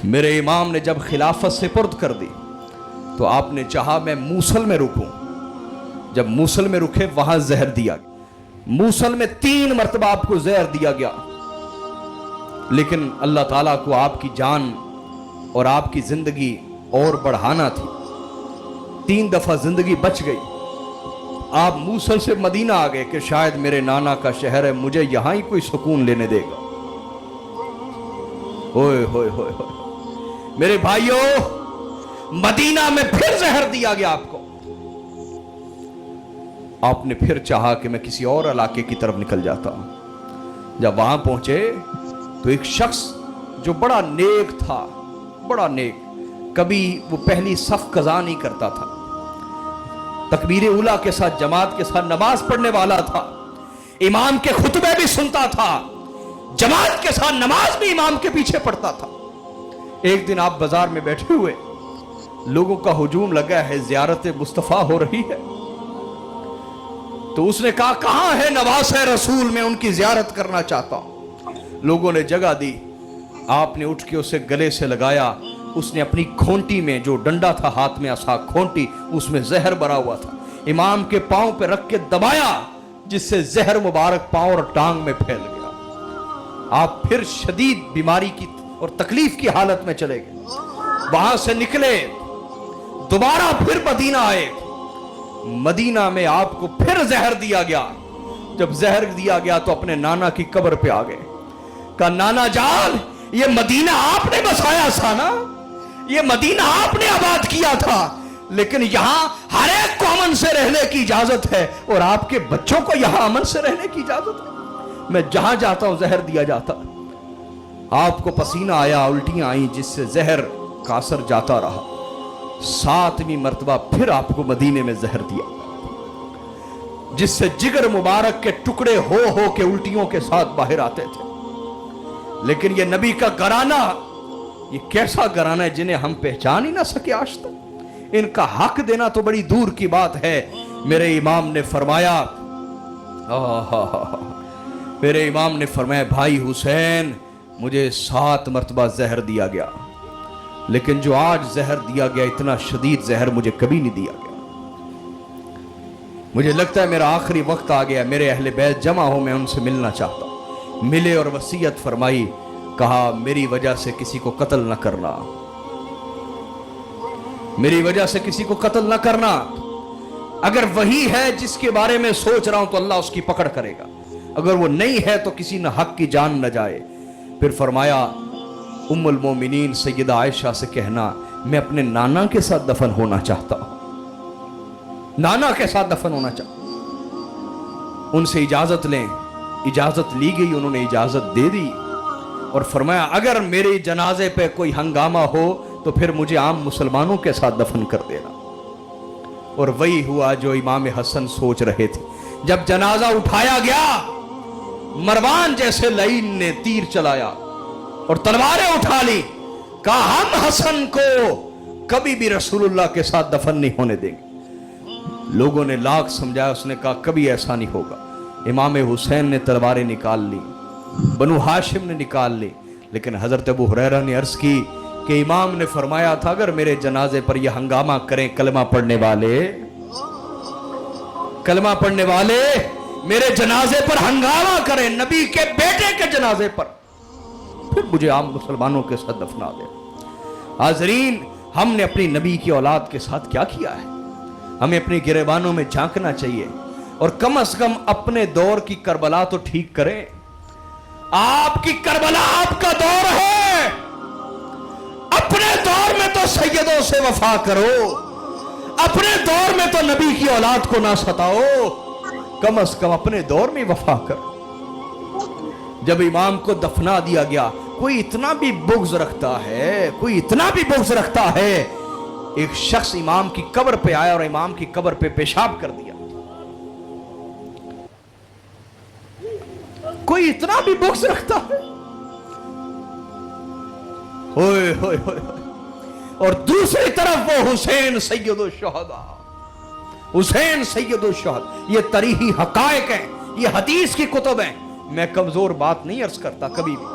میرے امام نے جب خلافت سپرد کر دی تو آپ نے چاہا میں موصل میں رکوں. جب موصل میں رکے وہاں زہر دیا گیا. موصل میں 3 مرتبہ آپ کو زہر دیا گیا، لیکن اللہ تعالیٰ کو آپ کی جان اور آپ کی زندگی اور بڑھانا تھی. 3 دفعہ زندگی بچ گئی. آپ موصل سے مدینہ آ گئے کہ شاید میرے نانا کا شہر ہے، مجھے یہاں ہی کوئی سکون لینے دے گا. ہوئے ہوئے ہوئے ہوئے میرے بھائیوں، مدینہ میں پھر زہر دیا گیا آپ کو. آپ نے پھر چاہا کہ میں کسی اور علاقے کی طرف نکل جاتا ہوں. جب وہاں پہنچے تو ایک شخص جو بڑا نیک تھا، بڑا نیک، کبھی وہ پہلی صف قضا نہیں کرتا تھا، تکبیر اولیٰ کے ساتھ جماعت کے ساتھ نماز پڑھنے والا تھا، امام کے خطبے بھی سنتا تھا، جماعت کے ساتھ نماز بھی امام کے پیچھے پڑھتا تھا. ایک دن آپ بازار میں بیٹھے ہوئے، لوگوں کا ہجوم لگا ہے، زیارت مصطفیٰ ہو رہی ہے. تو اس نے کہا کہاں ہے نواس رسول، میں ان کی زیارت کرنا چاہتا ہوں. لوگوں نے جگہ دی. آپ نے اٹھ کے اسے گلے سے لگایا. اس نے اپنی کھونٹی میں، جو ڈنڈا تھا ہاتھ میں عصا کھونٹی، اس میں زہر بھرا ہوا تھا، امام کے پاؤں پہ رکھ کے دبایا، جس سے زہر مبارک پاؤں اور ٹانگ میں پھیل گیا. آپ پھر شدید بیماری کی اور تکلیف کی حالت میں چلے گئے. وہاں سے نکلے، دوبارہ پھر مدینہ آئے. مدینہ میں آپ کو پھر زہر دیا گیا. جب زہر دیا گیا تو اپنے نانا کی قبر پہ آ گئے. کہا نانا جان، یہ مدینہ آپ نے بسایا تھا نا، یہ مدینہ آپ نے آباد کیا تھا، لیکن یہاں ہر ایک کو امن سے رہنے کی اجازت ہے اور آپ کے بچوں کو یہاں امن سے رہنے کی اجازت ہے. میں جہاں جاتا ہوں زہر دیا جاتا. آپ کو پسینہ آیا، الٹیاں آئیں، جس سے زہر کا اثر جاتا رہا. 7ویں مرتبہ پھر آپ کو مدینے میں زہر دیا، جس سے جگر مبارک کے ٹکڑے ہو کے الٹیوں کے ساتھ باہر آتے تھے. لیکن یہ نبی کا گھرانہ، یہ کیسا گھرانہ ہے جنہیں ہم پہچان ہی نہ سکے آج تک. ان کا حق دینا تو بڑی دور کی بات ہے. میرے امام نے فرمایا میرے امام نے فرمایا بھائی حسین، مجھے 7 مرتبہ زہر دیا گیا، لیکن جو آج زہر دیا گیا، اتنا شدید زہر مجھے کبھی نہیں دیا گیا. مجھے لگتا ہے میرا آخری وقت آ گیا، میرے اہل بیت جمع ہو، میں ان سے ملنا چاہتا ہوں. ملے اور وصیت فرمائی. کہا میری وجہ سے کسی کو قتل نہ کرنا، میری وجہ سے کسی کو قتل نہ کرنا. اگر وہی ہے جس کے بارے میں سوچ رہا ہوں تو اللہ اس کی پکڑ کرے گا، اگر وہ نہیں ہے تو کسی نہ حق کی جان نہ جائے. پھر فرمایا ام المومنین سیدہ عائشہ سے کہنا میں اپنے نانا کے ساتھ دفن ہونا چاہتا ہوں، نانا کے ساتھ دفن ہونا چاہتا ہوں. ان سے اجازت لیں. اجازت لی گئی، انہوں نے اجازت دے دی اور فرمایا اگر میرے جنازے پہ کوئی ہنگامہ ہو تو پھر مجھے عام مسلمانوں کے ساتھ دفن کر دینا. اور وہی ہوا جو امام حسن سوچ رہے تھے. جب جنازہ اٹھایا گیا، مروان جیسے لعین نے تیر چلایا اور تلواریں اٹھا لی. کہا ہم حسن کو کبھی بھی رسول اللہ کے ساتھ دفن نہیں ہونے دیں گے. لوگوں نے لاکھ سمجھایا، اس نے کہا کبھی ایسا نہیں ہوگا. امام حسین نے تلواریں نکال لی، بنو ہاشم نے نکال لی، لیکن حضرت ابو ہریرہ نے عرض کی کہ امام نے فرمایا تھا اگر میرے جنازے پر یہ ہنگامہ کریں کلمہ پڑھنے والے میرے جنازے پر ہنگامہ کریں، نبی کے بیٹے کے جنازے پر، پھر مجھے عام مسلمانوں کے ساتھ دفنا دے. حاضرین، ہم نے اپنی نبی کی اولاد کے ساتھ کیا کیا ہے؟ ہمیں اپنے گریبانوں میں جھانکنا چاہیے اور کم از کم اپنے دور کی کربلا تو ٹھیک کریں. آپ کی کربلا آپ کا دور ہے. اپنے دور میں تو سیدوں سے وفا کرو، اپنے دور میں تو نبی کی اولاد کو نہ ستاؤ، کم از کم اپنے دور میں وفا کرو. جب امام کو دفنا دیا گیا، کوئی اتنا بھی بغض رکھتا ہے، ایک شخص امام کی قبر پہ آیا اور امام کی قبر پہ پیشاب کر دیا. کوئی اتنا بھی بغض رکھتا ہے؟ ہوئے ہوئے ہوئے. اور دوسری طرف وہ حسین سید الشہداء، حسین سید الشہداء. یہ تاریخی حقائق ہیں، یہ حدیث کی کتب ہیں. میں کمزور بات نہیں عرض کرتا کبھی بھی.